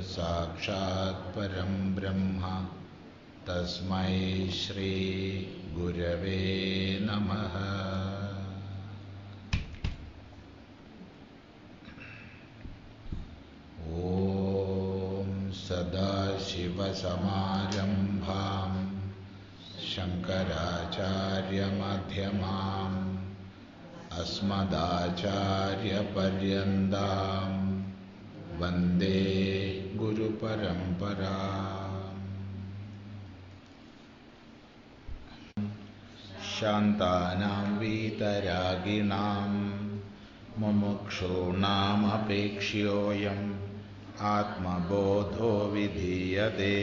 साक्षात् परं ब्रह्म तस्मै श्री गुरवे नमः। ॐ सदाशिवसमारम्भां शङ्कराचार्यमध्यमाम् अस्मदाचार्यपर्यन्तां वन्दे गुरुपरम्पराम्। शान्तानां वीतरागिणां मुमुक्षूणामपेक्ष्योऽयम् आत्मबोधो विधीयते।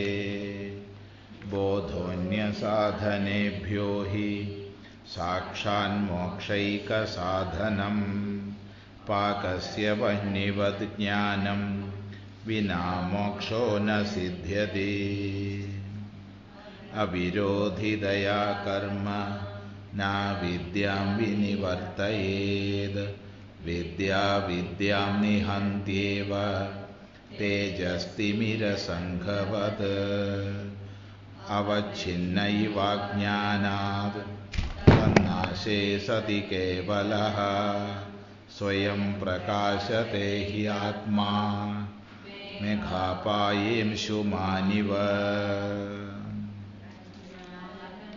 बोधोऽन्यसाधनेभ्यो हि साक्षान्मोक्षैकसाधनं पाकस्य वह्निवद् ज्ञानं विना मोक्षो न सिद्ध्यति। अविरोधितया कर्म न विद्यां विनिवर्तयेत् विद्या विद्यां निहन्त्येव तेजस्तिमिरसङ्घवत्। अवच्छिन्नैवाज्ञानात् तन्नाशे सति केवलः स्वयं प्रकाशते हि आत्मा मेघापायेंशुमानिव।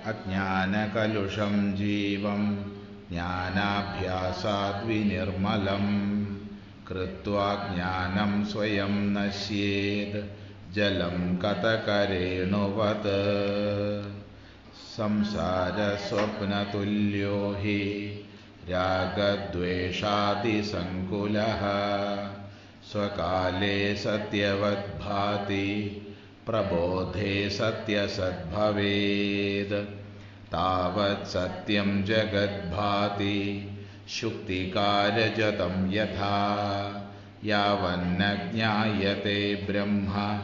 अज्ञानकलुषं जीवं ज्ञानाभ्यासाद् विनिर्मलं कृत्वा ज्ञानं स्वयं नश्येत् जलं कतकरेणुवत्। संसारस्वप्नतुल्यो हि रागद्वेषादिसङ्कुलः स्वकाले सत्यवद्भाति प्रबोधे सत्यसद्भवेत्। तावत् सत्यं जगद्भाति शुक्तिकारजतं यथा यावन्न ज्ञायते ब्रह्म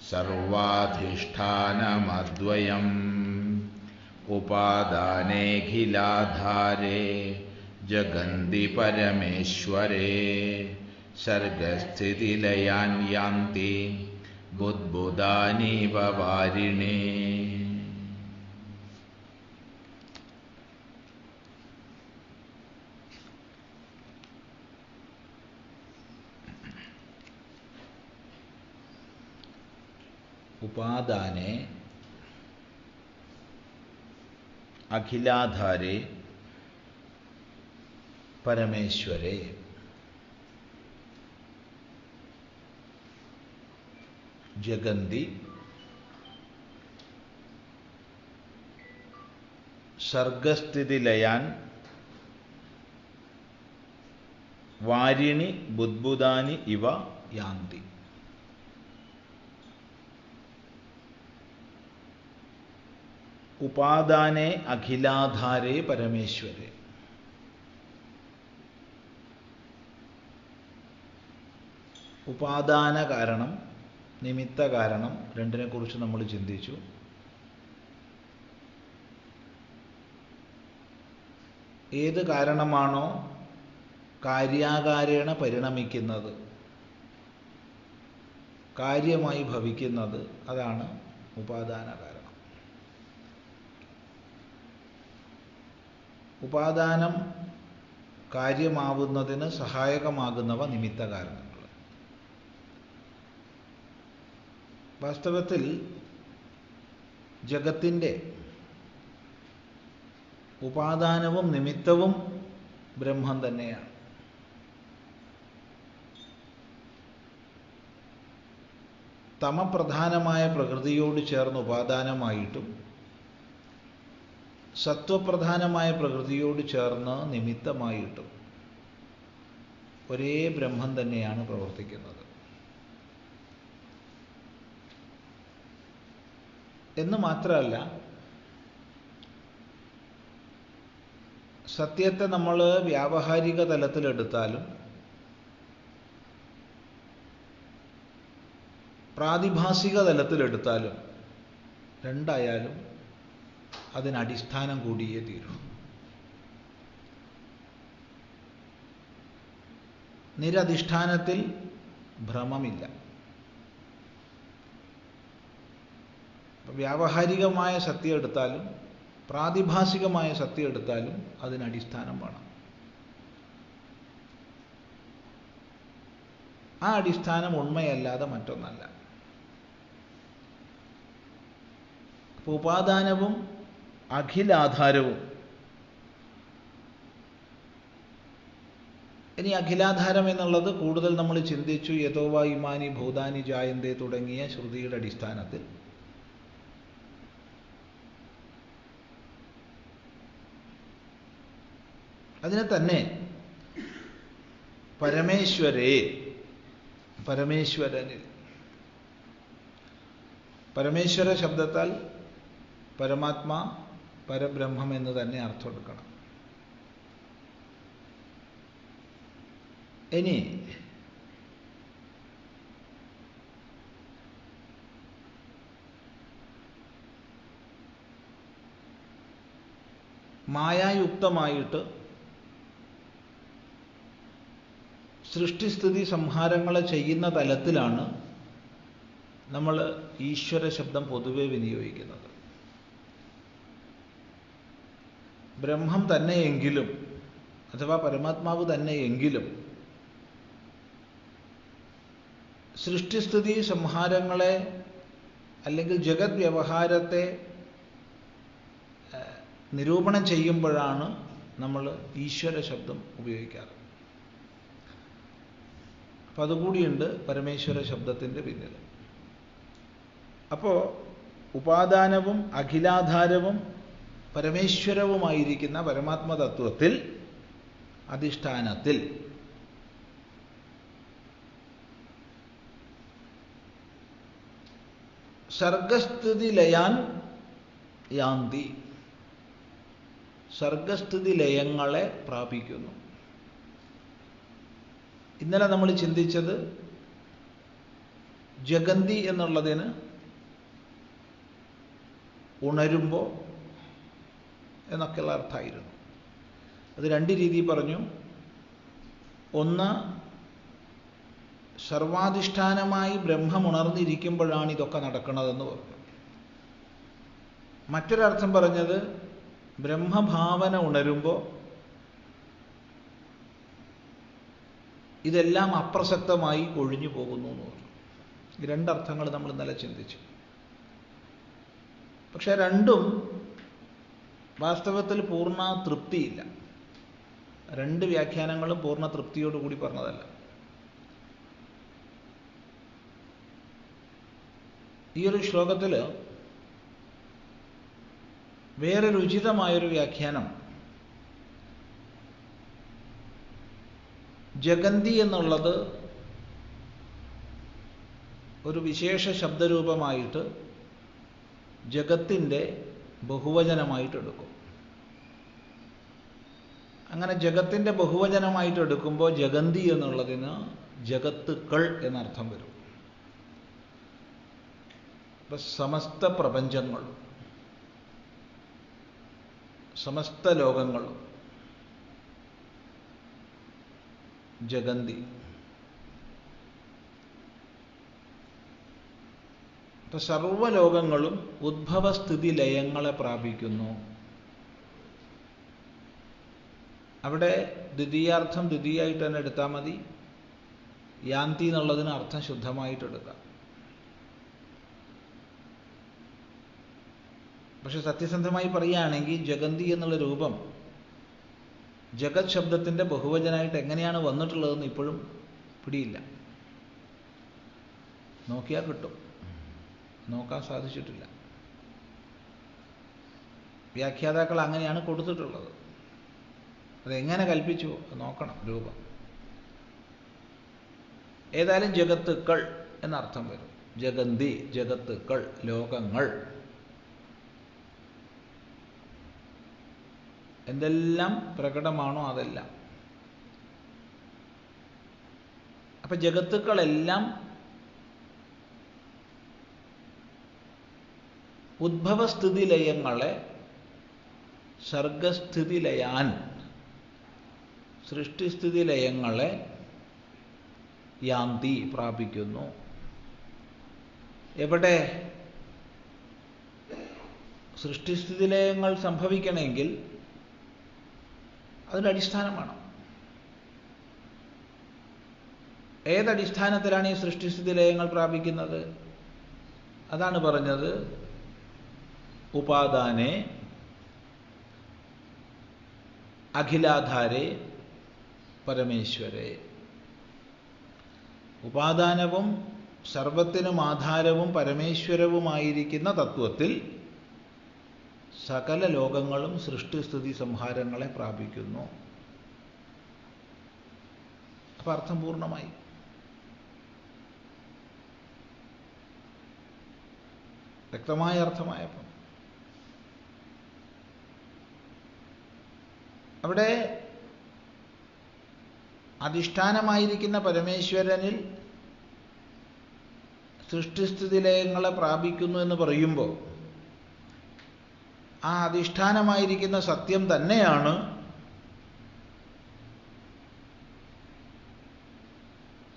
सर्वाधिष्ठानमद्वयम्। उपादानेऽखिलाधारे जगन्ति परमेश्वरे सर्गस्थितिलयान् यान्ति बुद्बुदानीव वारिणे। उपादाने अखिलाधारे परमेश्वरे जगन्ति सर्गस्थितिलयान् वारिणि बुद्बुदानि इव यान्ति। उपादाने अखिलाधारे परमेश्वरे। ഉപാദാന കാരണം നിമിത്ത കാരണം രണ്ടിനെക്കുറിച്ച് നമ്മൾ ചിന്തിച്ചു. ഏത് കാരണമാണോ കാര്യാകാരേണ പരിണമിക്കുന്നത്, കാര്യമായി ഭവിക്കുന്നത്, അതാണ് ഉപാദാന കാരണം. ഉപാദാനം കാര്യമാവുന്നതിന് സഹായകമാകുന്നവ നിമിത്ത കാരണങ്ങൾ. വാസ്തവത്തിൽ ജഗത്തിൻ്റെ ഉപാദാനവും നിമിത്തവും ബ്രഹ്മം തന്നെയാണ്. തമപ്രധാനമായ പ്രകൃതിയോട് ചേർന്ന് ഉപാദാനമായിട്ടും സത്വപ്രധാനമായ പ്രകൃതിയോട് ചേർന്ന് നിമിത്തമായിട്ടും ഒരേ ബ്രഹ്മം തന്നെയാണ് പ്രവർത്തിക്കുന്നത് എന്ന് മാത്രമല്ല, സത്യത്തെ നമ്മൾ വ്യാവഹാരിക തലത്തിലെടുത്താലും പ്രാതിഭാസിക തലത്തിലെടുത്താലും രണ്ടായാലും അതിനടിസ്ഥാനം കൂടിയേ തീരൂ. നിരധിഷ്ഠാനത്തിൽ ഭ്രമമില്ല. വ്യാവഹാരികമായ സത്യം എടുത്താലും പ്രാതിഭാസികമായ സത്യം എടുത്താലും അതിനടിസ്ഥാനം വേണം. ആ അടിസ്ഥാനം ഉണ്മയല്ലാതെ മറ്റൊന്നല്ല. അപ്പോൾ ഉപാദാനവും അഖിലാധാരവും. ഇനി അഖിലാധാരം എന്നുള്ളത് കൂടുതൽ നമ്മൾ ചിന്തിച്ചു. യതോവാ ഇമാനി ഭൂതാനി ജായന്തേ തുടങ്ങിയ ശ്രുതിയുടെ അടിസ്ഥാനത്തിൽ. അതിനെ തന്നെ പരമേശ്വരനിൽ, പരമേശ്വര ശബ്ദത്താൽ പരമാത്മാ പരബ്രഹ്മം എന്ന് തന്നെ അർത്ഥം എടുക്കണം. ഇനി മായായുക്തമായിട്ട് സൃഷ്ടിസ്ഥിതി സംഹാരങ്ങളെ ചെയ്യുന്ന തലത്തിലാണ് നമ്മൾ ഈശ്വര ശബ്ദം പൊതുവെ വിനിയോഗിക്കുന്നത്. ബ്രഹ്മം തന്നെയെങ്കിലും അഥവാ പരമാത്മാവ് തന്നെയെങ്കിലും സൃഷ്ടിസ്ഥിതി സംഹാരങ്ങളെ അല്ലെങ്കിൽ ജഗത് വ്യവഹാരത്തെ നിരൂപണം ചെയ്യുമ്പോഴാണ് നമ്മൾ ഈശ്വര ശബ്ദം ഉപയോഗിക്കാറ്. അപ്പം അതുകൂടിയുണ്ട് പരമേശ്വര ശബ്ദത്തിൻ്റെ പിന്നിൽ. അപ്പോൾ ഉപാദാനവും അഖിലാധാരവും പരമേശ്വരവുമായിരിക്കുന്ന പരമാത്മതത്വത്തിൽ അധിഷ്ഠാനത്തിൽ സർഗസ്ഥിതി ലയാൻ യാന്തി, സർഗസ്ഥിതി ലയങ്ങളെ പ്രാപിക്കുന്നു. ഇന്നലെ നമ്മൾ ചിന്തിച്ചത് ജഗന്തി എന്നുള്ളതിന് ഉണരുമ്പോൾ എന്നൊക്കെയുള്ള അർത്ഥമായിരുന്നു. അത് രണ്ട് രീതി പറഞ്ഞു. ഒന്ന്, സർവാധിഷ്ഠാനമായി ബ്രഹ്മം ഉണർന്നിരിക്കുമ്പോഴാണ് ഇതൊക്കെ നടക്കുന്നതെന്ന് പറഞ്ഞു. മറ്റൊരർത്ഥം പറഞ്ഞത് ബ്രഹ്മഭാവന ഉണരുമ്പോൾ ഇതെല്ലാം അപ്രസക്തമായി കൊഴിഞ്ഞു പോകുന്നു എന്ന് പറഞ്ഞു. ഈ രണ്ടർത്ഥങ്ങൾ നമ്മൾ ഇന്നലെ ചിന്തിച്ചു. പക്ഷെ രണ്ടും വാസ്തവത്തിൽ പൂർണ്ണ തൃപ്തിയില്ല. രണ്ട് വ്യാഖ്യാനങ്ങളും പൂർണ്ണ തൃപ്തിയോടുകൂടി പറഞ്ഞതല്ല. ഈ ഒരു ശ്ലോകത്തിൽ വേറൊരു ഉചിതമായൊരു വ്യാഖ്യാനം, ജഗന്തി എന്നുള്ളത് ഒരു വിശേഷ ശബ്ദരൂപമായിട്ട് ജഗത്തിൻ്റെ ബഹുവചനമായിട്ട് എടുക്കും. അങ്ങനെ ജഗത്തിൻ്റെ ബഹുവചനമായിട്ട് എടുക്കുമ്പോൾ ജഗന്തി എന്നുള്ളതിന് ജഗത്തുക്കൾ എന്നർത്ഥം വരും. ഇപ്പം സമസ്ത പ്രപഞ്ചങ്ങളും സമസ്ത ലോകങ്ങളും ജഗന്തി. ഇപ്പം സർവലോകങ്ങളും ഉദ്ഭവസ്ഥിതി ലയങ്ങളെ പ്രാപിക്കുന്നു. അവിടെ ദ്വിതീയാർത്ഥം ദ്വിതീയായിട്ട് തന്നെ എടുത്താൽ മതി. യാന്തി എന്നുള്ളതിന് അർത്ഥം ശുദ്ധമായിട്ട് എടുക്കാം. പക്ഷെ സത്യസന്ധമായി പറയുകയാണെങ്കിൽ ജഗന്തി എന്നുള്ള രൂപം ജഗത് ശബ്ദത്തിൻ്റെ ബഹുവചനായിട്ട് എങ്ങനെയാണ് വന്നിട്ടുള്ളതെന്ന് ഇപ്പോഴും പിടിയില്ല. നോക്കിയാൽ കിട്ടും, നോക്കാൻ സാധിച്ചിട്ടില്ല. വ്യാഖ്യാതാക്കൾ അങ്ങനെയാണ് കൊടുത്തിട്ടുള്ളത്. അതെങ്ങനെ കൽപ്പിച്ചു നോക്കണം രൂപം. ഏതായാലും ജഗത്തുക്കൾ എന്നർത്ഥം വരും. ജഗന്തി, ജഗത്തുക്കൾ, ലോകങ്ങൾ. എന്തെല്ലാം പ്രകടമാണോ അതെല്ലാം. അപ്പം ജഗത്തുക്കളെല്ലാം ഉദ്ഭവസ്ഥിതി ലയങ്ങളെ സർഗസ്ഥിതി ലയാൻ, സൃഷ്ടിസ്ഥിതി ലയങ്ങളെ യാന്തി പ്രാപിക്കുന്നു. എവിടെ? സൃഷ്ടിസ്ഥിതിലയങ്ങൾ സംഭവിക്കണമെങ്കിൽ അതിൻ്റെ അടിസ്ഥാനം വേണം. ഏതടിസ്ഥാനത്തിലാണ് ഈ സൃഷ്ടിസ്ഥിതിലയങ്ങൾ പ്രാപിക്കുന്നത്? അതാണ് പറഞ്ഞത്, ഉപാദാനേ അഖിലാധാരേ പരമേശ്വരേ. ഉപാദാനവും സർവത്തിനും ആധാരവും പരമേശ്വരവുമായിരിക്കുന്ന തത്വത്തിൽ സകല ലോകങ്ങളും സൃഷ്ടിസ്ഥിതി സംഹാരങ്ങളെ പ്രാപിക്കുന്നു. അപ്പം അർത്ഥം പൂർണ്ണമായി. വ്യക്തമായ അർത്ഥമായപ്പം അവിടെ അധിഷ്ഠാനമായിരിക്കുന്ന പരമേശ്വരനിൽ സൃഷ്ടിസ്ഥിതിലയങ്ങളെ പ്രാപിക്കുന്നു എന്ന് പറയുമ്പോൾ ആ അധിഷ്ഠാനമായിരിക്കുന്ന സത്യം തന്നെയാണ്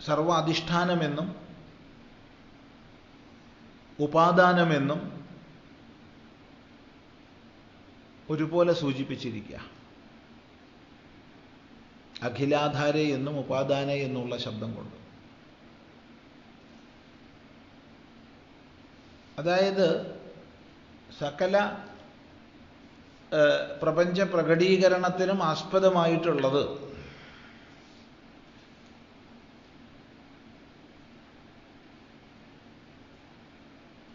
സർവ അധിഷ്ഠാനമെന്നും ഉപാദാനമെന്നും ഒരുപോലെ സൂചിപ്പിച്ചിരിക്കുക. അഖിലാധാരേ എന്നും ഉപാദാന എന്നുള്ള ശബ്ദം കൊണ്ട്. അതായത് സകല പ്രപഞ്ച പ്രകടീകരണത്തിനും ആസ്പദമായിട്ടുള്ളത്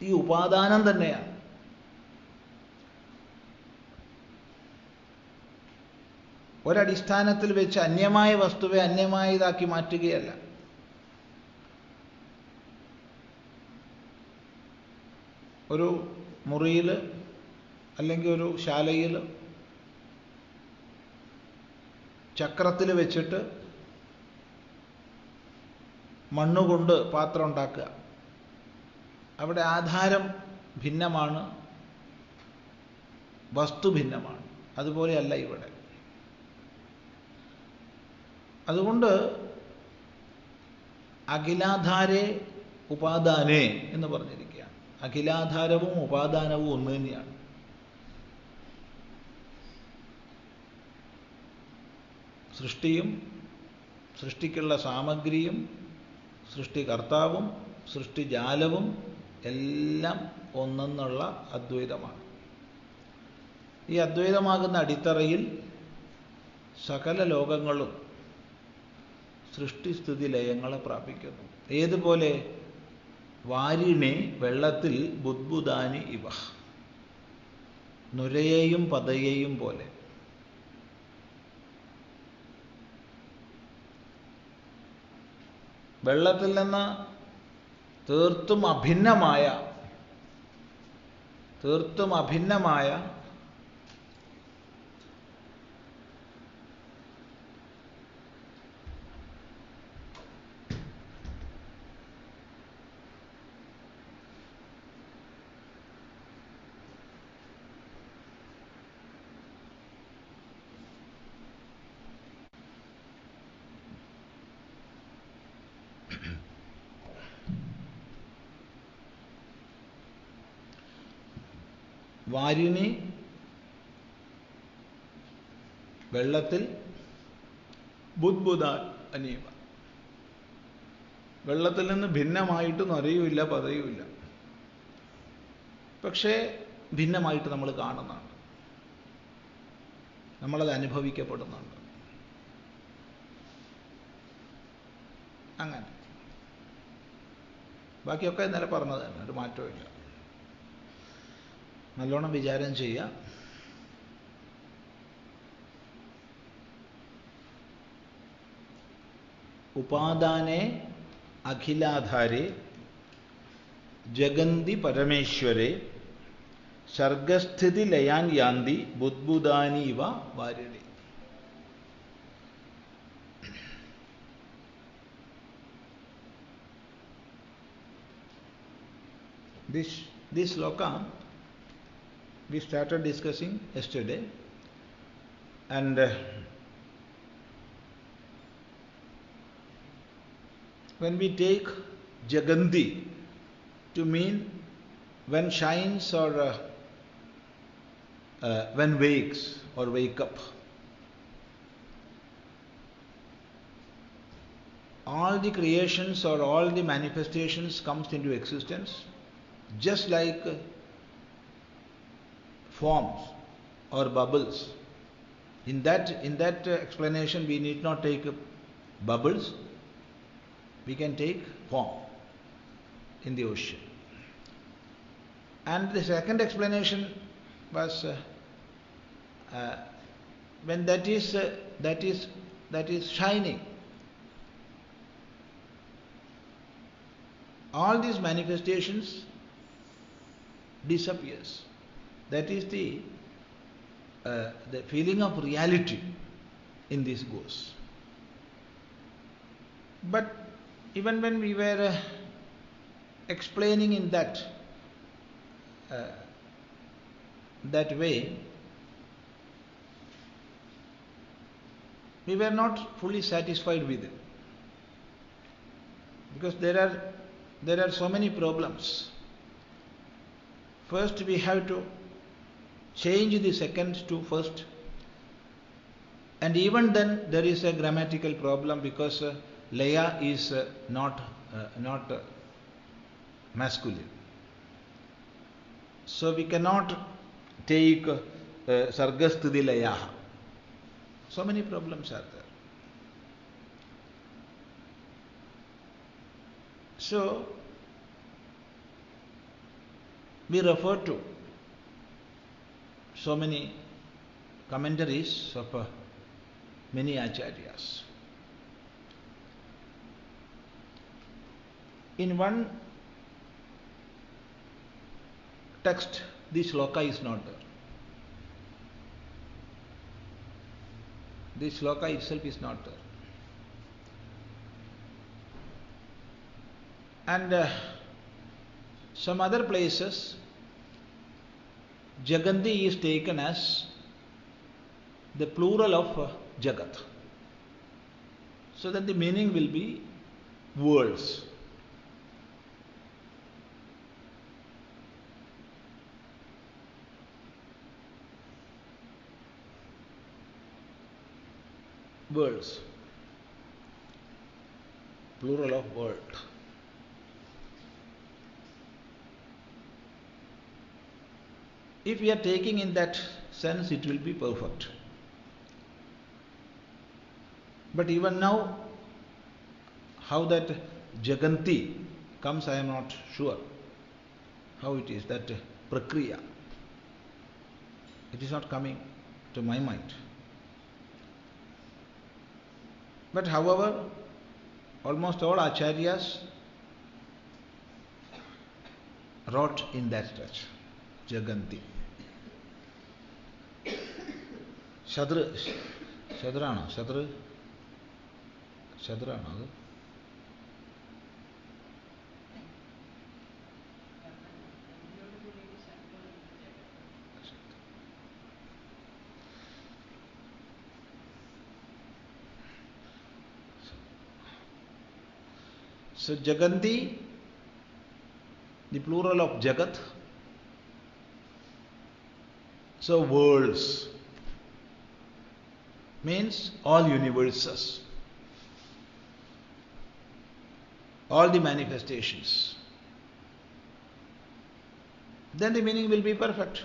ഈ ഉപാദാനം തന്നെയാണ്. ഒരടിസ്ഥാനത്തിൽ വെച്ച് അന്യമായ വസ്തുവെ അന്യമായതാക്കി മാറ്റുകയല്ല. ഒരു മുറിയിൽ അല്ലെങ്കിൽ ഒരു ശാലയിൽ ചക്രത്തിൽ വെച്ചിട്ട് മണ്ണുകൊണ്ട് പാത്രം ഉണ്ടാക്കുക. അവിടെ ആധാരം ഭിന്നമാണ്, വസ്തു ഭിന്നമാണ്. അതുപോലെയല്ല ഇവിടെ. അതുകൊണ്ട് അഖിലാധാരേ ഉപാദാനേ എന്ന് പറഞ്ഞിരിക്കുകയാണ്. അഖിലാധാരവും ഉപാദാനവും ഒന്ന് തന്നെയാണ്. സൃഷ്ടിയും സൃഷ്ടിക്കുള്ള സാമഗ്രിയും സൃഷ്ടികർത്താവും സൃഷ്ടിജാലവും എല്ലാം ഒന്നെന്നുള്ള അദ്വൈതമാണ്. ഈ അദ്വൈതമാകുന്ന അടിത്തറയിൽ സകല ലോകങ്ങളും സൃഷ്ടിസ്ഥിതി ലയങ്ങളെ പ്രാപിക്കുന്നു. ഏതുപോലെ? വാരിണി വെള്ളത്തിൽ ബുദ്ബുദാനി ഇവ, നുരയെയും പതയെയും പോലെ. വെള്ളത്തിൽ നിന്ന് തീർത്തും അഭിന്നമായ വാരിണി വെള്ളത്തിൽ ബുദ്ബുദാൻ അനീവ, വെള്ളത്തിൽ നിന്ന് ഭിന്നമായിട്ട് നൊരയുമില്ല പതയുമില്ല. പക്ഷേ ഭിന്നമായിട്ട് നമ്മൾ കാണുന്നുണ്ട്, നമ്മളത് അനുഭവിക്കപ്പെടുന്നുണ്ട്. അങ്ങനെ ബാക്കിയൊക്കെ ഇന്നലെ പറഞ്ഞത് തന്നെ, ഒരു മാറ്റവും ഇല്ല. നല്ലോണം വിചാരം ചെയ്യുക. ഉപാദാനേ അഖിലാധാരേ ജഗന്തി പരമേശ്വരേ സർഗസ്ഥിതി ലയാൻ യാന്തി ബുദ്ബുദാനി ഇവ വാരിണി. This sloka we started discussing yesterday, and when we take Jaganti to mean when shines or when wakes or wake up, all the creations or all the manifestations comes into existence just like forms or bubbles. In that explanation, we need not take bubbles, we can take form in the ocean. And the second explanation was when that is shining, all these manifestations disappears. That is the feeling of reality in this goes. But even when we were explaining in that way, we were not fully satisfied with it, because there are so many problems. First, we have to change the second to first, and even then there is a grammatical problem, because laya is not masculine. So we cannot take sargasthiti layaha. So many problems are there. So we refer to so many commentaries of many acharyas. In one text, this shloka is not there. This shloka itself is not there. And some other places, Jaganti is taken as the plural of Jagat. So that the meaning will be worlds. Worlds. Plural of world. If we are taking in that sense, it will be perfect. But even now, how that Jaganti comes, I am not sure how it is, that prakriya. It is not coming to my mind. But however, almost all acharyas wrote in that stretch, Jaganti. Shadrana, Shadrana. So Jaganti, the plural of Jagat. So worlds means all universes, all the manifestations. Then the meaning will be perfect.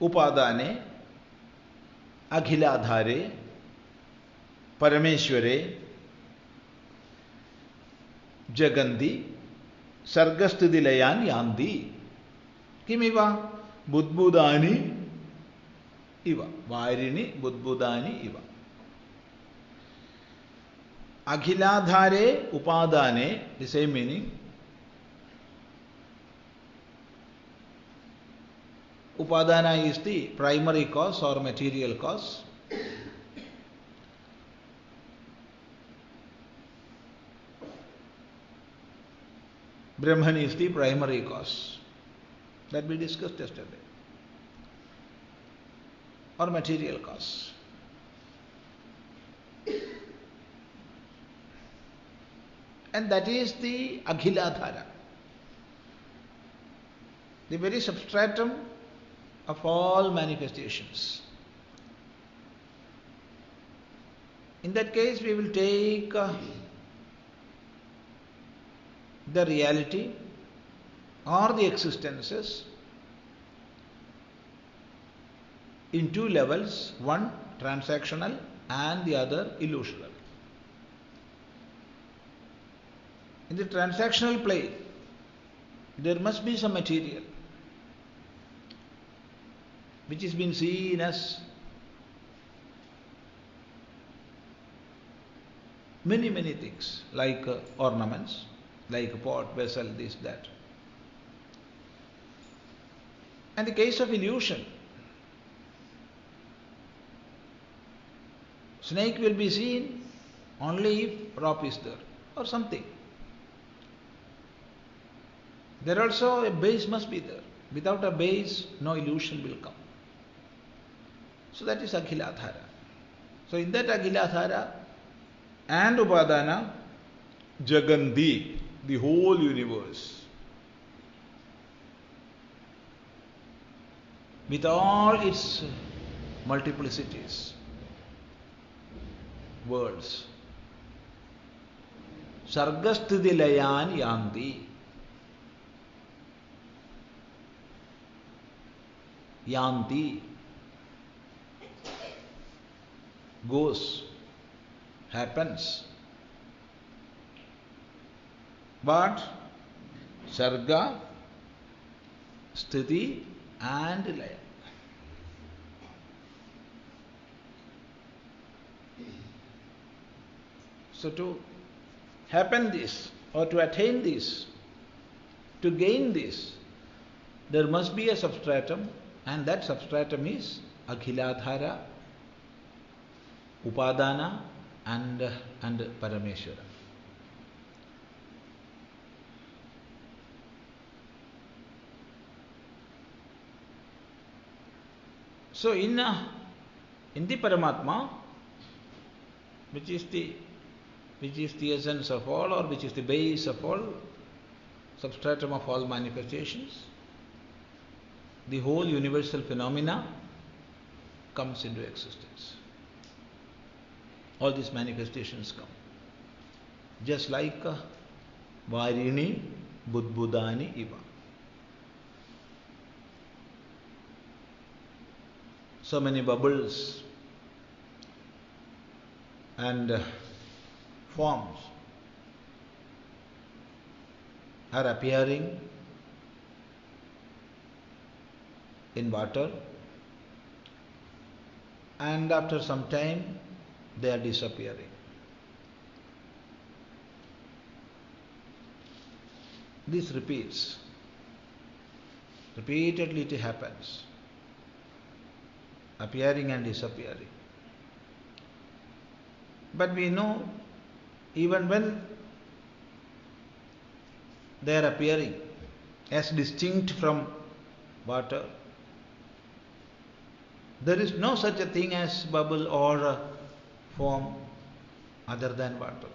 Upadane, Akhiladhare, Parameshware, Jaganti, Sargasthitilayan Yanti. Kimiva? Budbudani iva. Vairini budbudani iva. Akhiladhare upadane, the same meaning. Upadana is the primary cause or material cause. Brahman is the primary cause. That we discussed yesterday. Or material cause. And that is the Akhiladhara. the very substratum of all manifestations. In that case, we will take the reality or the existences in two levels, one transactional and the other illusional. In the transactional plane, there must be some material which is being seen as many things, like ornaments, like pot, vessel, this, that. And the case of illusion, snake will be seen only if rope is there or something. There also a base must be there. Without a base, no illusion will come. So that is Akhiladhara. So in that Akhiladhara and Upadana, Jaganti, the whole universe, with all its multiplicities, worlds, Sargasthiti Layan Yanti. Yanti, goes, happens. But Sarga, Sthiti and Laya. So to happen this or to attain this, to gain this, there must be a substratum, and that substratum is Akhiladhara, Upadana and Parameshwara. So in the Paramatma, which is the essence of all, or which is the base of all, substratum of all manifestations, the whole universal phenomena comes into existence. All these manifestations come. Just like Varini Budbudani Iva. So many bubbles and forms are appearing in water, and after some time they are disappearing. This repeats. Repeatedly it happens. Appearing and disappearing. But we know, even when they are appearing as distinct from water, there is no such a thing as bubble or a form other than water.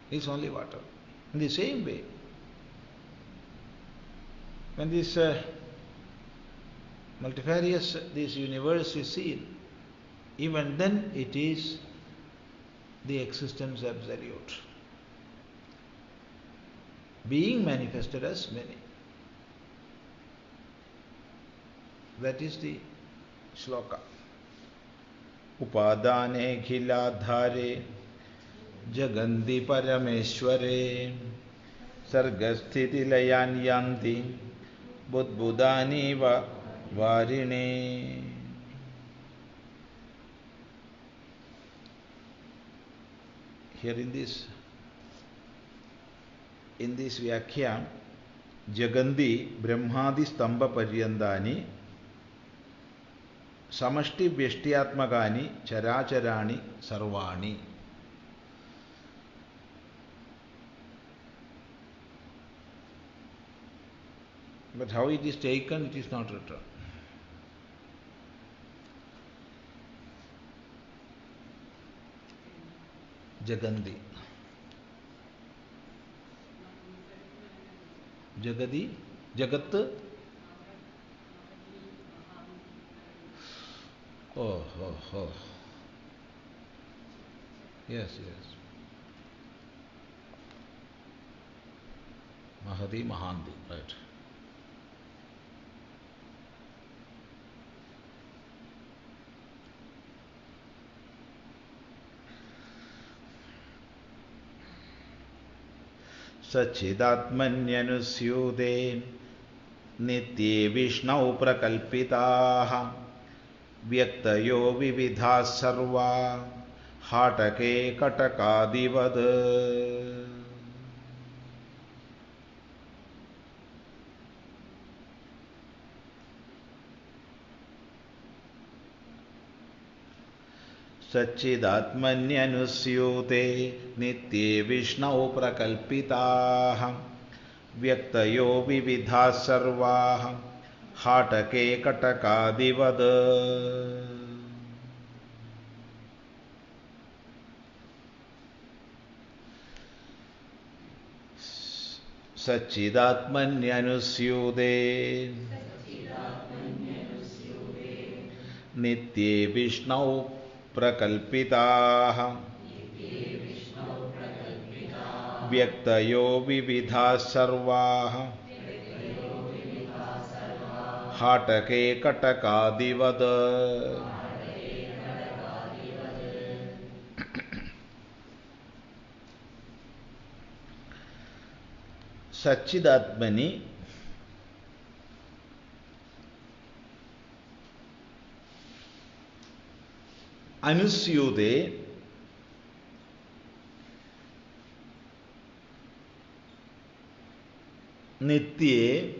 It's only water. In the same way, when this multifarious, this universe is seen, even then it is the existence absolute, being manifested as many. That is the shloka. Upadane khiladhare jaganti parameshware sargasthiti layan yanti budbudani va varine. Here in this Vyakhya, Jaganti Brahmadi Stamba Paryandani Samashti Vyashtyatmakani Characharani Sarvani. But how it is taken, it is not written. Jaganti. Jagadi, Jagat. Oh, oh, oh. Yes, yes. Mahadi, Mahanti, right. Sachidatmanyanusyude nitye Vishnau prakalpitaha vyaktayo vividha sarva hatake katakadivad. Sachidatmanyanusyute nitye Vishnau prakalpitaha vyaktayo vividha sarva hatake katakadivad. Sachidatmanyanusyude nitye Vishnau prakalpitaha vyaktayo vividha sarvaha hatake katakadivad. Sachidatmani Anusyude Nitye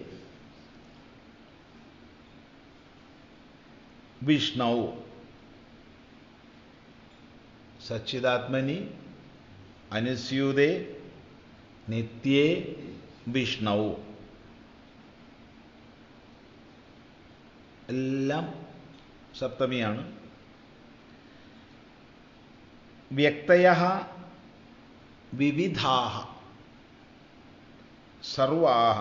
Vishnau. Sachidatmani Anusyude Nitye Vishnau. എല്ലാം സപ്തമിയാണ്. വ്യക്തയഃ വിവിധാഃ സർവാഃ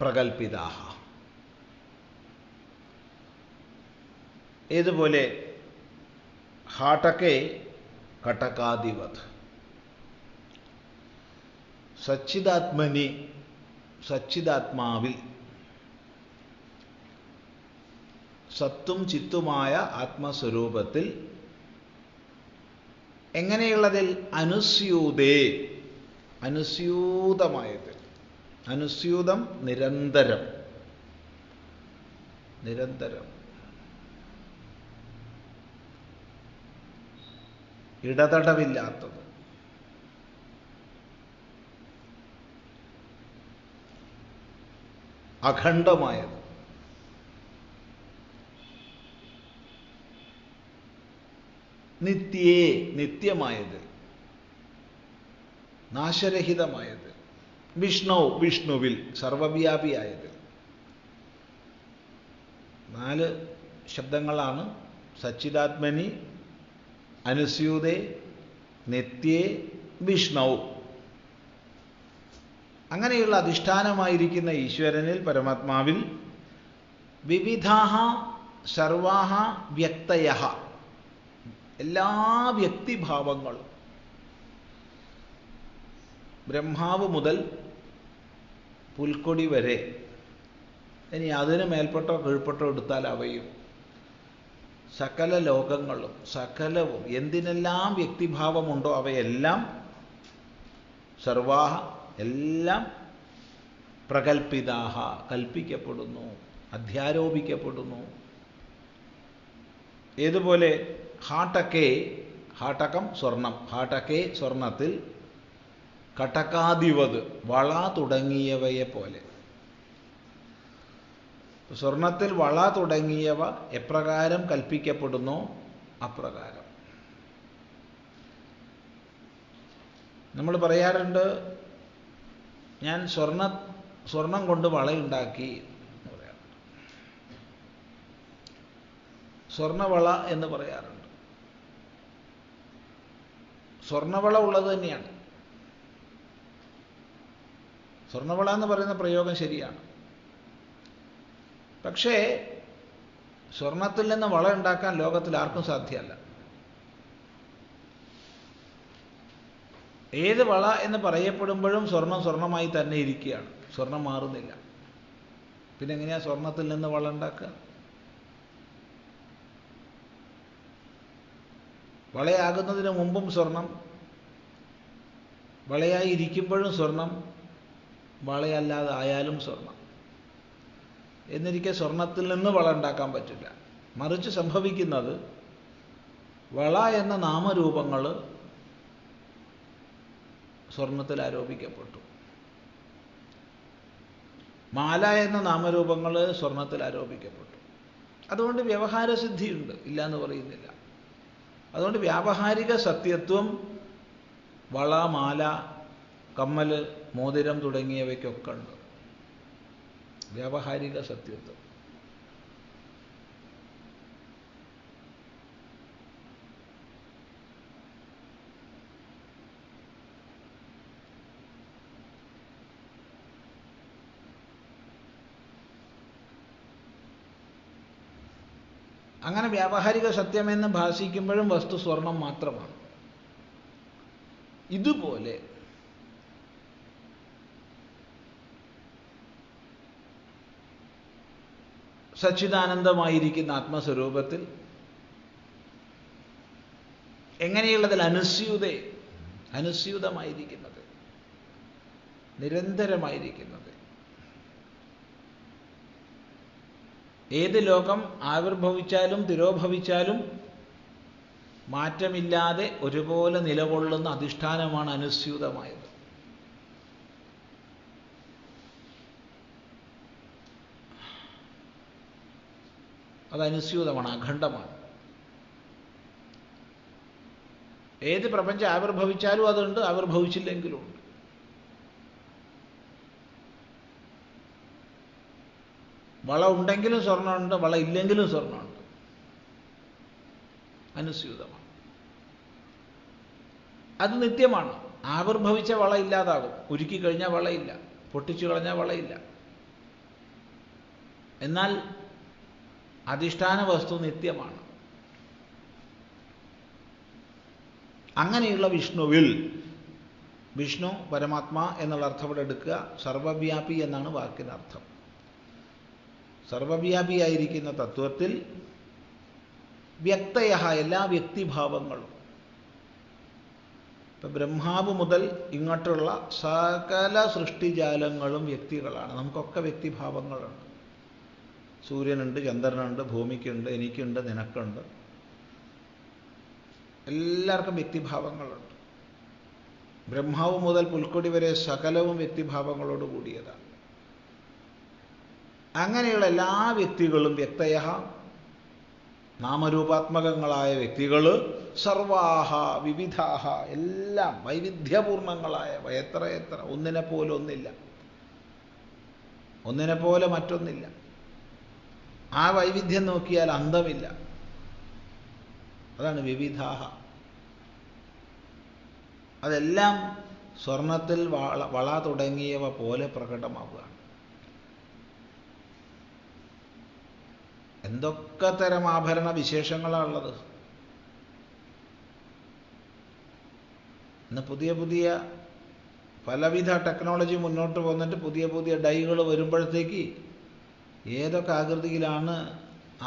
പ്രകൽപിതാഃ. ഏതുപോലെ ഹാടകെ കടകാദിവത്. സച്ചിദാത്മനി സച്ചിദാത്മാവിൽ സത്തും ചിത്തുമായ ആത്മസ്വരൂപത്തിൽ എങ്ങനെയുള്ളതിൽ അനുസ്യൂതേ അനുസ്യൂതമായത്. അനുസ്യൂതം നിരന്തരം നിരന്തരം ഇടതടവില്ലാത്തത്. അഖണ്ഡമായത്. നിത്യേ നിത്യമായത്. നാശരഹിതമായത്. വിഷ്ണു വിഷ്ണുവിൽ സർവവ്യാപിയായത്. 4 ശബ്ദങ്ങളാണ്. സച്ചിദാത്മനി, അനുസ്യൂതേ, നിത്യേ, വിഷ്ണു. അങ്ങനെയുള്ള അധിഷ്ഠാനമായിരിക്കുന്ന ഈശ്വരനിൽ, പരമാത്മാവിൽ വിവിധാഃ സർവാഃ വ്യക്തയഃ എല്ലാ വ്യക്തിഭാവങ്ങളും ബ്രഹ്മാവ് മുതൽ പുൽക്കൊടി വരെ, ഇനി അതിന് മേൽപ്പെട്ടോ കീഴ്പ്പെട്ടോ എടുത്താൽ അവയും സകല ലോകങ്ങളും സകലവും എന്തിനെല്ലാം വ്യക്തിഭാവമുണ്ടോ അവയെല്ലാം സർവാഹ എല്ലാം പ്രകൽപിതാഹ കൽപ്പിക്കപ്പെടുന്നു, അധ്യാരോപിക്കപ്പെടുന്നു. ഏതുപോലെ ഹാടകെ ഹാടകം സ്വർണം, ഹാടകെ സ്വർണത്തിൽ, കടകാദിവത് വള തുടങ്ങിയവയെ പോലെ. സ്വർണത്തിൽ വള തുടങ്ങിയവ എപ്രകാരം കൽപ്പിക്കപ്പെടുന്നോ അപ്രകാരം. നമ്മൾ പറയാറുണ്ട്, ഞാൻ സ്വർണം കൊണ്ട് വളയുണ്ടാക്കി എന്ന് പറയാറുണ്ട്. സ്വർണവള എന്ന് പറയാറുണ്ട്. സ്വർണവള ഉള്ളത് തന്നെയാണ്. സ്വർണ്ണവള എന്ന് പറയുന്ന പ്രയോഗം ശരിയാണ്. പക്ഷേ സ്വർണത്തിൽ നിന്ന് വള ഉണ്ടാക്കാൻ ലോകത്തിൽ ആർക്കും സാധ്യമല്ല. ഏത് വള എന്ന് പറയപ്പെടുമ്പോഴും സ്വർണം സ്വർണമായി തന്നെ ഇരിക്കുകയാണ്, സ്വർണം മാറുന്നില്ല. പിന്നെ എങ്ങനെയാ സ്വർണത്തിൽ നിന്ന് വള ഉണ്ടാക്കുക? വളയാകുന്നതിന് മുമ്പും സ്വർണം, വളയായി ഇരിക്കുമ്പോഴും സ്വർണം, വളയല്ലാതെ ആയാലും സ്വർണം. എന്നിരിക്കെ സ്വർണത്തിൽ നിന്ന് വള ഉണ്ടാക്കാൻ പറ്റില്ല. മറിച്ച് സംഭവിക്കുന്നത്, വള എന്ന നാമരൂപങ്ങൾ സ്വർണത്തിൽ ആരോപിക്കപ്പെട്ടു, മാല എന്ന നാമരൂപങ്ങൾ സ്വർണത്തിൽ ആരോപിക്കപ്പെട്ടു. അതുകൊണ്ട് വ്യവഹാരസിദ്ധിയുണ്ട്, ഇല്ല എന്ന് പറയുന്നില്ല. അതുകൊണ്ട് വ്യാവഹാരിക സത്യത്വം വള, മാല, കമ്മൽ, മോതിരം തുടങ്ങിയവയ്ക്കൊക്കെ ഉണ്ട്. വ്യാവഹാരിക സത്യത്വം. അങ്ങനെ വ്യാവഹാരിക സത്യമെന്ന് ഭാഷിക്കുമ്പോഴും വസ്തു സ്വർണം മാത്രമാണ്. ഇതുപോലെ സച്ചിദാനന്ദമായിരിക്കുന്ന ആത്മസ്വരൂപത്തിൽ എങ്ങനെയുള്ളതിൽ അനുസ്യൂതമായിരിക്കുന്നത്, നിരന്തരമായിരിക്കുന്നത്. ഏത് ലോകം ആവിർഭവിച്ചാലും തിരോഭവിച്ചാലും മാറ്റമില്ലാതെ ഒരുപോലെ നിലകൊള്ളുന്ന അധിഷ്ഠാനമാണ് അനുസ്യൂതമായത്. അത് അനുസ്യൂതമാണ്, അഖണ്ഡമാണ്. ഏത് പ്രപഞ്ചം ആവിർഭവിച്ചാലും അതുണ്ട്, ആവിർഭവിച്ചില്ലെങ്കിലും ഉണ്ട്. വള ഉണ്ടെങ്കിലും സ്വർണ്ണമുണ്ട്, വള ഇല്ലെങ്കിലും സ്വർണ്ണമുണ്ട്. അനുസ്യൂതമാണ്. അത് നിത്യമാണ്. ആവിർഭവിച്ച വള ഇല്ലാതാകും, ഉരുക്കി കഴിഞ്ഞാൽ വളയില്ല, പൊട്ടിച്ചു കളഞ്ഞാൽ വളയില്ല. എന്നാൽ അധിഷ്ഠാന വസ്തു നിത്യമാണ്. അങ്ങനെയുള്ള വിഷ്ണുവിൽ, വിഷ്ണു പരമാത്മാ എന്നുള്ള അർത്ഥം ഇവിടെ എടുക്കുക, സർവവ്യാപി എന്നാണ് വാക്കിനർത്ഥം. സർവവ്യാപിയായിരിക്കുന്ന തത്വത്തിൽ വ്യക്തയ, എല്ലാ വ്യക്തിഭാവങ്ങളും, ഇപ്പം ബ്രഹ്മാവ് മുതൽ ഇങ്ങോട്ടുള്ള സകല സൃഷ്ടിജാലങ്ങളും വ്യക്തികളാണ്. നമുക്കൊക്കെ വ്യക്തിഭാവങ്ങളുണ്ട്. സൂര്യനുണ്ട്, ചന്ദ്രനുണ്ട്, ഭൂമിക്കുണ്ട്, എനിക്കുണ്ട്, നിനക്കുണ്ട്. എല്ലാവർക്കും വ്യക്തിഭാവങ്ങളുണ്ട്. ബ്രഹ്മാവ് മുതൽ പുൽക്കൊടി വരെ സകലവും വ്യക്തിഭാവങ്ങളോട് കൂടിയതാണ്. അങ്ങനെയുള്ള എല്ലാ വ്യക്തികളും വ്യക്തയ, നാമരൂപാത്മകങ്ങളായ വ്യക്തികൾ, സർവാഹ വിവിധാഹ, എല്ലാം വൈവിധ്യപൂർണങ്ങളായ, എത്ര ഒന്നിനെ പോലെ ഒന്നില്ല, ഒന്നിനെ പോലെ മറ്റൊന്നില്ല. ആ വൈവിധ്യം നോക്കിയാൽ അന്തമില്ല. അതാണ് വിവിധാഹ. അതെല്ലാം സ്വർണത്തിൽ വള തുടങ്ങിയവ പോലെ പ്രകടമാവുകയാണ്. എന്തൊക്കെ തരം ആഭരണ വിശേഷങ്ങളാണുള്ളത്. ഇന്ന് പുതിയ പുതിയ പലവിധ ടെക്നോളജി മുന്നോട്ട് വന്നിട്ട് പുതിയ പുതിയ ഡൈകൾ വരുമ്പോഴത്തേക്ക് ഏതൊക്കെ ആകൃതിയിലാണ്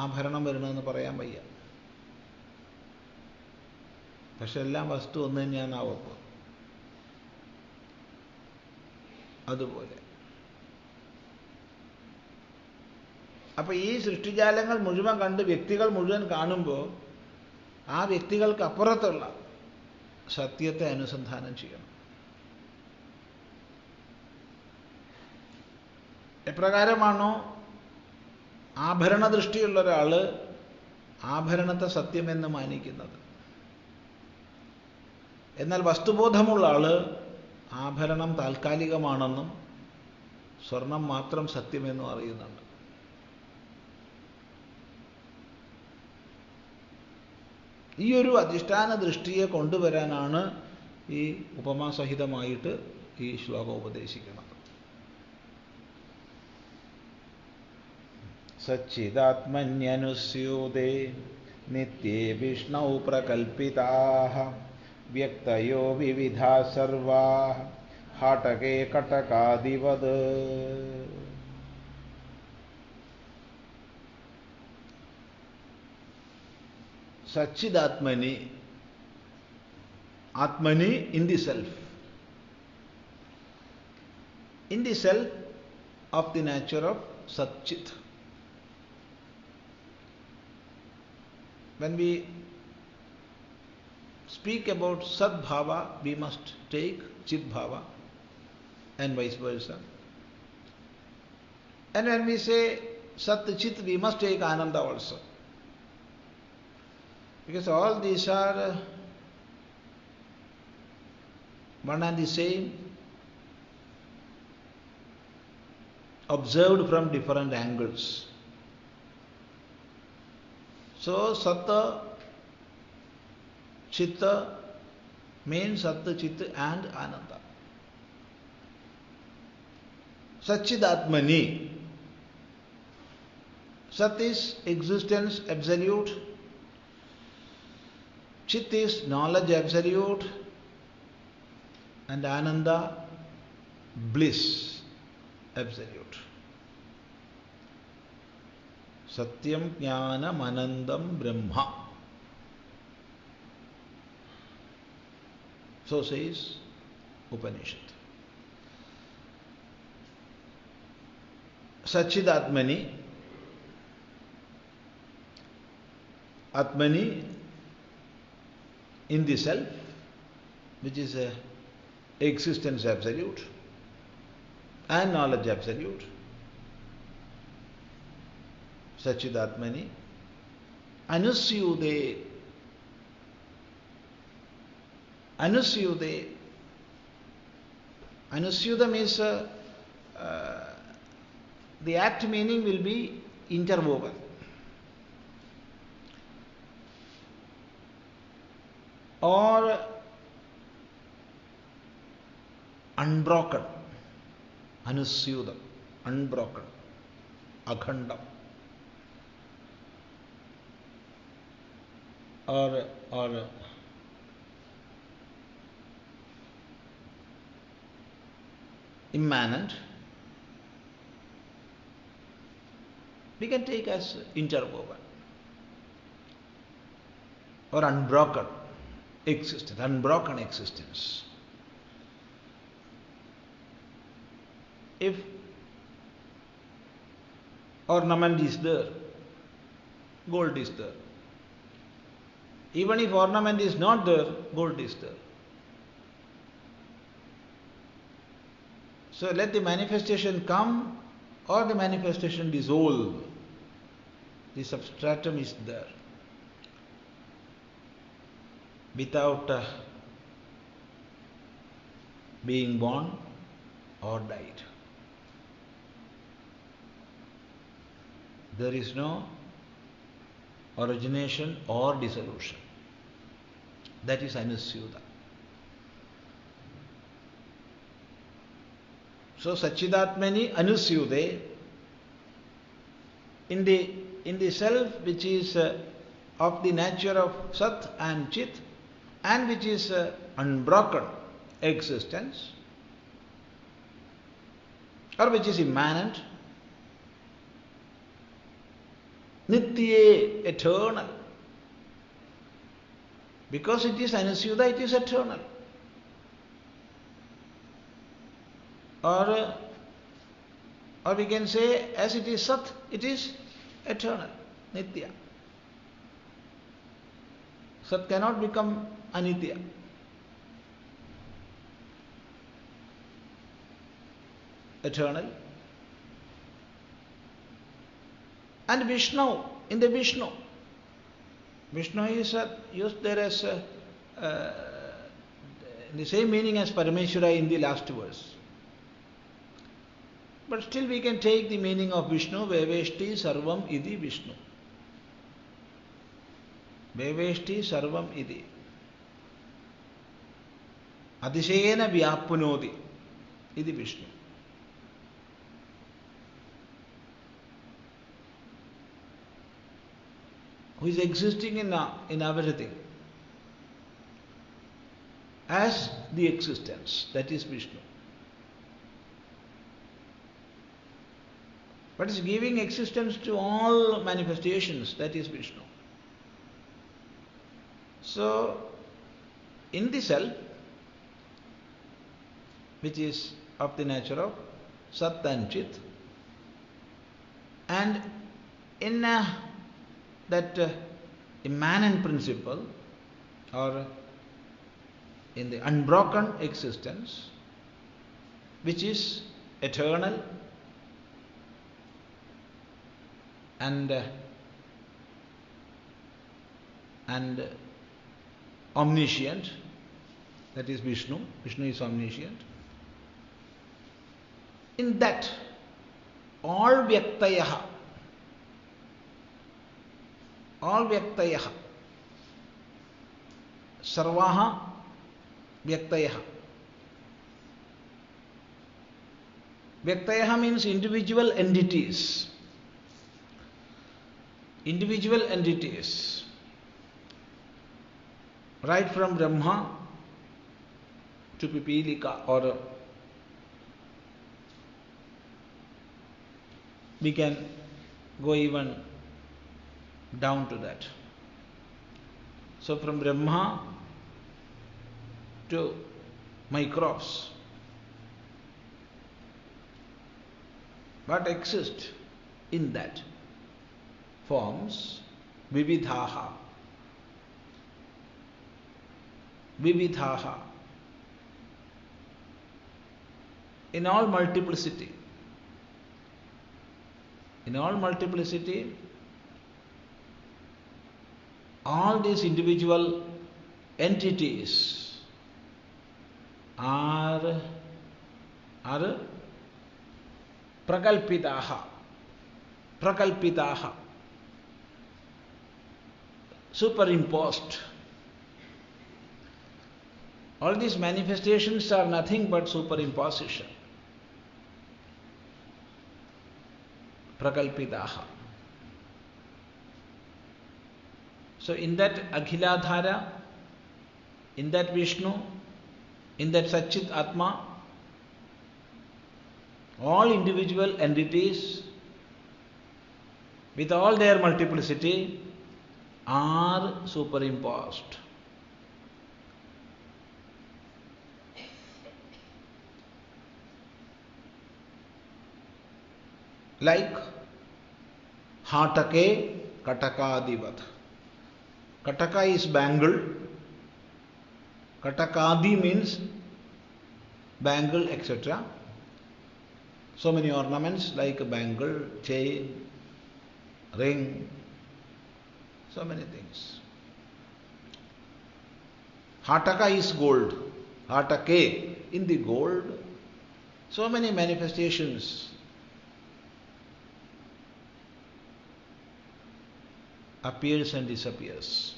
ആഭരണം വരുന്നതെന്ന് പറയാൻ വയ്യ. പക്ഷെ എല്ലാം വസ്തു ഒന്ന് തന്നെയാണ് ആ ഒപ്പ്. അതുപോലെ അപ്പം ഈ സൃഷ്ടിജാലങ്ങൾ മുഴുവൻ കണ്ട് വ്യക്തികൾ മുഴുവൻ കാണുമ്പോൾ ആ വ്യക്തികൾക്ക് അപ്പുറത്തുള്ള സത്യത്തെ അനുസന്ധാനം ചെയ്യണം. എപ്രകാരമാണോ ആഭരണ ദൃഷ്ടിയുള്ള ഒരാൾ ആഭരണത്തെ സത്യമെന്ന് മാനിക്കുന്നത്, എന്നാൽ വസ്തുബോധമുള്ള ആൾ ആഭരണം താൽക്കാലികമാണെന്നും സ്വർണം മാത്രം സത്യമെന്നും അറിയുന്നുണ്ട്. ഈ ഒരു അധിഷ്ഠാന ദൃഷ്ടിയെ കൊണ്ടുവരാനാണ് ഈ ഉപമാസഹിതമായിട്ട് ഈ ശ്ലോകം ഉപദേശിക്കുന്നത്. सच्चिदात्मन्यनुस्यूते नित्ये विष्णौ प्रकल्पिताः व्यक्तयो विविधा सर्वाः हाटके कटकादिवद् Satchidatmani, Atmani in the self. In the self of the nature of Satchit. When we speak about Sadbhava, we must take Chidbhava and vice versa. And when we say Sat Chit, we must take Ananda also. Because all these are one and the same, observed from different angles. So Satta, Chitta means Satta, Chitta and Ananda. Satchidatmani. Sat is existence absolute. Chit is knowledge absolute. And Ananda, bliss absolute. Satyam Jnanam Anandam Brahma. So says Upanishad. Satchidatmani, Atmani in the self, which is a existence absolute and knowledge absolute. Satchidatmani, Anusyude. Anusyude. Anusyuda means the act meaning will be interwoven. Or unbroken. Anusyuda. Unbroken. Akhandam. Or immanent, we can take as interwoven or unbroken existence. If ornament is there, gold is there. Even if ornament is not there, gold is there. So let the manifestation come or the manifestation dissolve. The substratum is there. Without being born or died. There is no origination or dissolution. That is Anusyuda. So Satchidatmani Anusyude, in the self which is of the nature of Sat and Chit and which is unbroken existence or which is immanent, Nitye, eternal. Because it is Anusyuda, it is eternal. Or we can say, as it is Sat, it is eternal, Nitya. Sat cannot become Anitya. Eternal. And Vishnu, in the Vishnu. Vishnu is used there as the same meaning as Parameshwara in the last verse. But still we can take the meaning of Vishnu, Veveshti Sarvam Idi Vishnu. Veveshti Sarvam Idi. Adishayena Vyappunodi Idi Vishnu. who is existing in everything as the existence, that is Vishnu. But is giving existence to all manifestations, that is Vishnu. So, in the self, which is of the nature of Sat and Chit, and in that immanent principle, or in the unbroken existence, which is eternal and omniscient, that is Vishnu. Vishnu is omniscient. In that, all Vyaktayaha, Sarvaha Vyaktayaha. Vyaktayaha means individual entities. Individual entities. Right from Brahma to Pipilika, or we can go even down to that. So from Brahma to microbes, what exists in that forms Vividhaha. Vividhaha. In all multiplicity. In all multiplicity, all these individual entities are prakalpitaha, superimposed. All these manifestations are nothing but superimposition. Prakalpitaha. So in that Akhiladhara, in that Vishnu, in that Satchit Atma, all individual entities with all their multiplicity are superimposed. Like Hatake Katakadivat. Kataka is bangle. Katakadi means bangle, etc. So many ornaments like bangle, chain, ring, so many things. Hataka is gold. Hatake, in the gold, so many manifestations appears and disappears.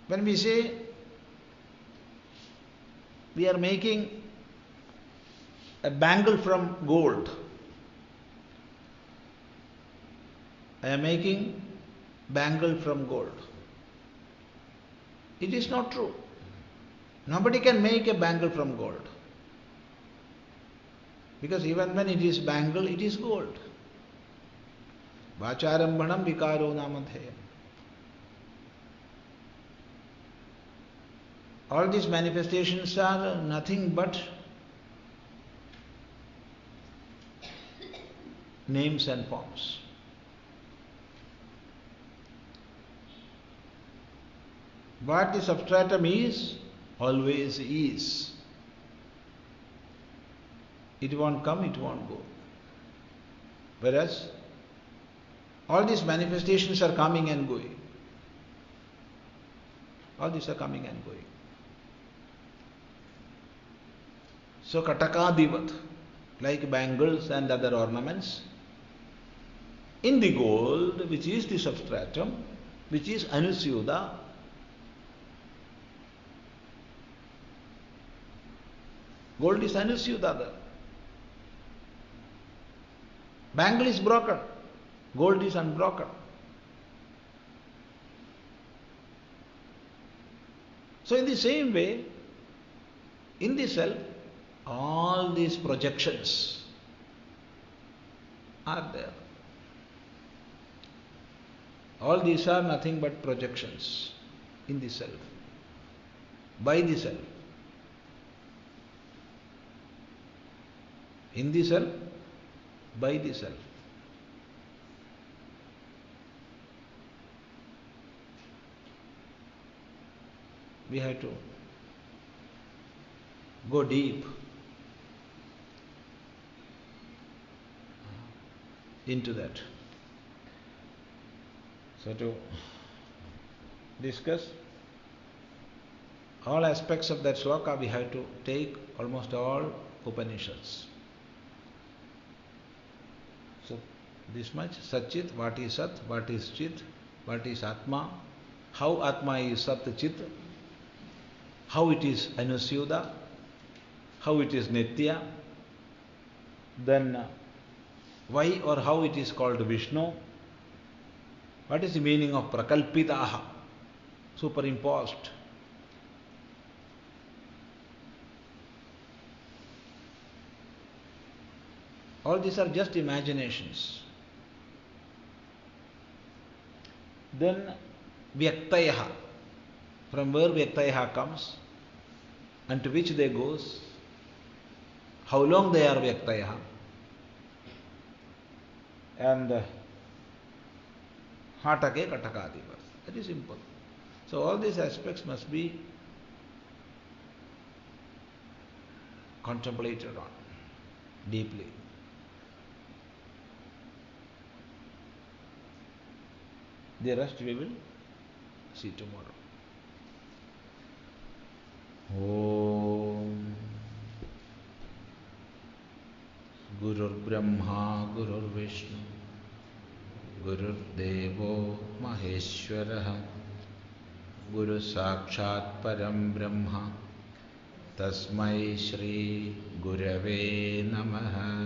When we say we are making a bangle from gold, I am making bangle from gold. It is not true. Nobody can make a bangle from gold. Because even when it is bangle, it is gold. Vacharambhanam vikaro namadheyam. All these manifestations are nothing but names and forms. What the substratum is, always is. It won't come, it won't go. Whereas, all these manifestations are coming and going. All these are coming and going. So, Katakadivat, like bangles and other ornaments, in the gold, which is the substratum, which is Anusyuda, gold is Anusyuda. Bangle is broken. Gold is unbroken. So in the same way, in the self, all these projections are there. All these are nothing but projections in the self, by the self. In the self, by the self. We have to go deep into that. So to discuss all aspects of that sloka, we have to take almost all Upanishads. So this much, Satchit, what is Sat, what is Chit, what is Atma, how Atma is Sat Chit, how it is Anusyuda, how it is Nitya, then why or how it is called Vishnu, what is the meaning of Prakalpitaha, superimposed. All these are just imaginations. Then Vyaktayaha, from where Vyaktayaha comes and to which they goes, how long they are Vyaktayaha, and Hatake Katakadivas. That is simple. So all these aspects must be contemplated on deeply. The rest we will see tomorrow. Om Gurur Brahma Gurur Vishnu Gurur Devo Maheshwaraha Guru Sakshat Param Brahma Tasmai Shri Gurave Namaha.